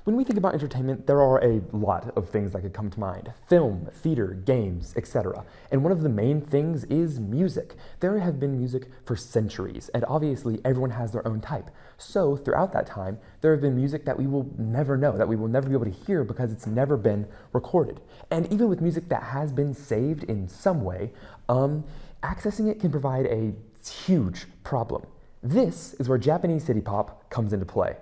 When we think about entertainment, there are a lot of things that could come to mind. Film, theater, games, etc. And one of the main things is music. There have been music for centuries, and obviously everyone has their own type. So throughout that time, there have been music that we will never know, that we will never be able to hear because it's never been recorded. And even with music that has been saved in some way, accessing it can provide a huge problem. This is where Japanese city pop comes into play.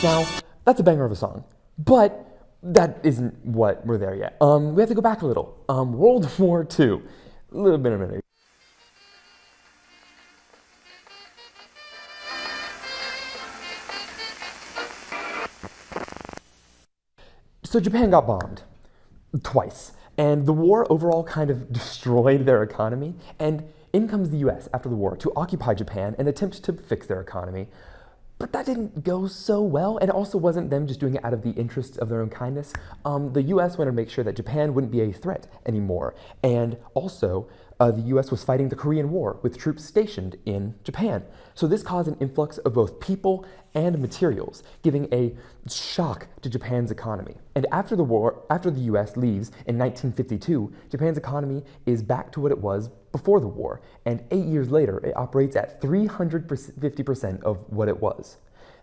Now, that's a banger of a song, but that isn't what we're there yet. We have to go back a little. World War II, a little bit of a minute. So Japan got bombed twice, and the war overall kind of destroyed their economy, and in comes the US after the war to occupy Japan and attempt to fix their economy. But that didn't go so well, and it also wasn't them just doing it out of the interests of their own kindness. The US wanted to make sure that Japan wouldn't be a threat anymore, and also the US was fighting the Korean War with troops stationed in Japan. So this caused an influx of both people and materials, giving a shock to Japan's economy. And after the war, after the US leaves in 1952, Japan's economy is back to what it was before the war, and 8 years later, it operates at 350% of what it was.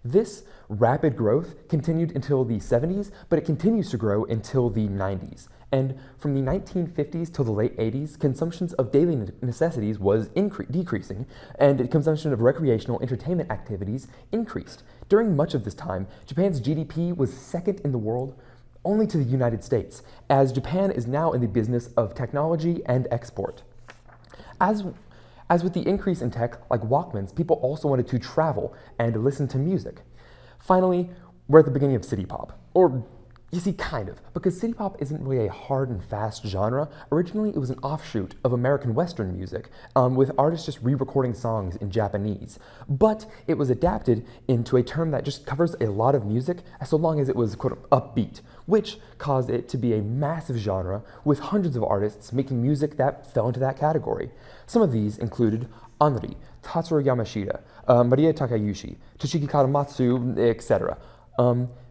This rapid growth continued until the 70s, but it continues to grow until the 90s. And from the 1950s till the late 80s, consumptions of daily necessities was decreasing, and consumption of recreational entertainment activities increased. During much of this time, Japan's GDP was second in the world, only to the United States, as Japan is now in the business of technology and export. As with the increase in tech, like Walkmans, people also wanted to travel and listen to music. Finally, we're at the beginning of city pop, or you see, kind of, because city pop isn't really a hard and fast genre. Originally, it was an offshoot of American Western music, with artists just re-recording songs in Japanese. But it was adapted into a term that just covers a lot of music, so long as it was, quote, upbeat, which caused it to be a massive genre with hundreds of artists making music that fell into that category. Some of these included Anri, Tatsuro Yamashita, Maria Takayushi, Toshiki Karamatsu, etc.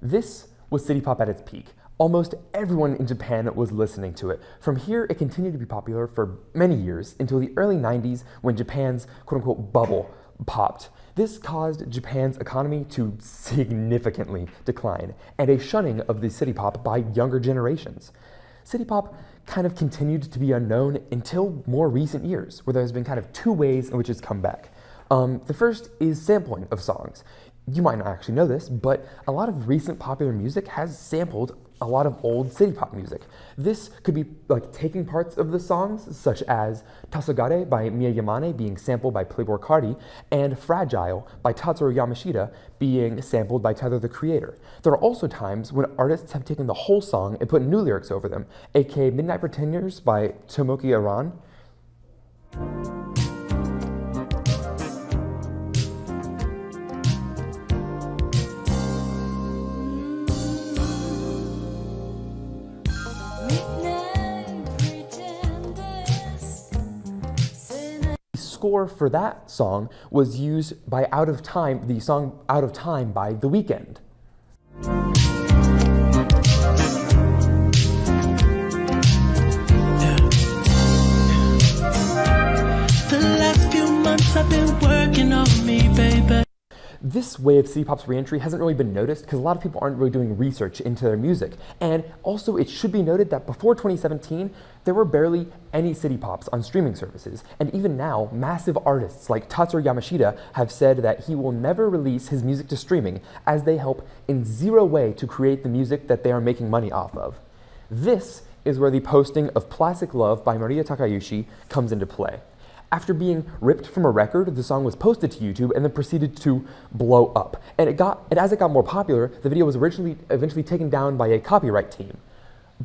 This was city pop at its peak. Almost everyone in Japan was listening to it. From here, it continued to be popular for many years until the early 90s when Japan's quote-unquote bubble popped. This caused Japan's economy to significantly decline and a shunning of the city pop by younger generations. City pop kind of continued to be unknown until more recent years, where there's been kind of two ways in which it's come back. The first is sampling of songs. You might not actually know this, but a lot of recent popular music has sampled a lot of old city pop music. This could be like taking parts of the songs, such as Tasogare by Mia Yamane being sampled by Playboi Carti, and Fragile by Tatsuro Yamashita being sampled by Tyler, the Creator. There are also times when artists have taken the whole song and put new lyrics over them, aka Midnight Pretenders by Tomoki Aran. Score for that song was used by the song Out of Time by The Weeknd. The last few months have been working on me, baby. This way of city pop's reentry hasn't really been noticed because a lot of people aren't really doing research into their music. And also, it should be noted that before 2017, there were barely any city pops on streaming services. And even now, massive artists like Tatsuro Yamashita have said that he will never release his music to streaming, as they help in zero way to create the music that they are making money off of. This is where the posting of Plastic Love by Maria Takayushi comes into play. After being ripped from a record, the song was posted to YouTube and then proceeded to blow up. And as it got more popular, the video was eventually taken down by a copyright team.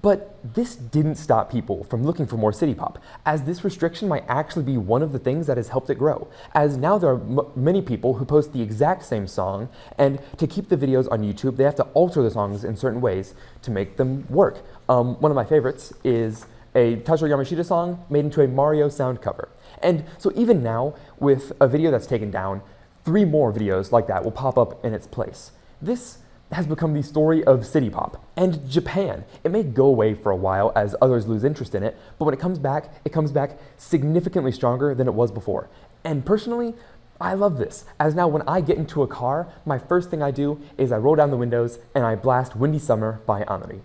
But this didn't stop people from looking for more city pop, as this restriction might actually be one of the things that has helped it grow, as now there are many people who post the exact same song, and to keep the videos on YouTube, they have to alter the songs in certain ways to make them work. One of my favorites is a Tachio Yamashita song made into a Mario sound cover. And so even now, with a video that's taken down, 3 more videos like that will pop up in its place. This has become the story of city pop. And Japan, it may go away for a while as others lose interest in it, but when it comes back significantly stronger than it was before. And personally, I love this, as now when I get into a car, my first thing I do is I roll down the windows and I blast Windy Summer by Amari.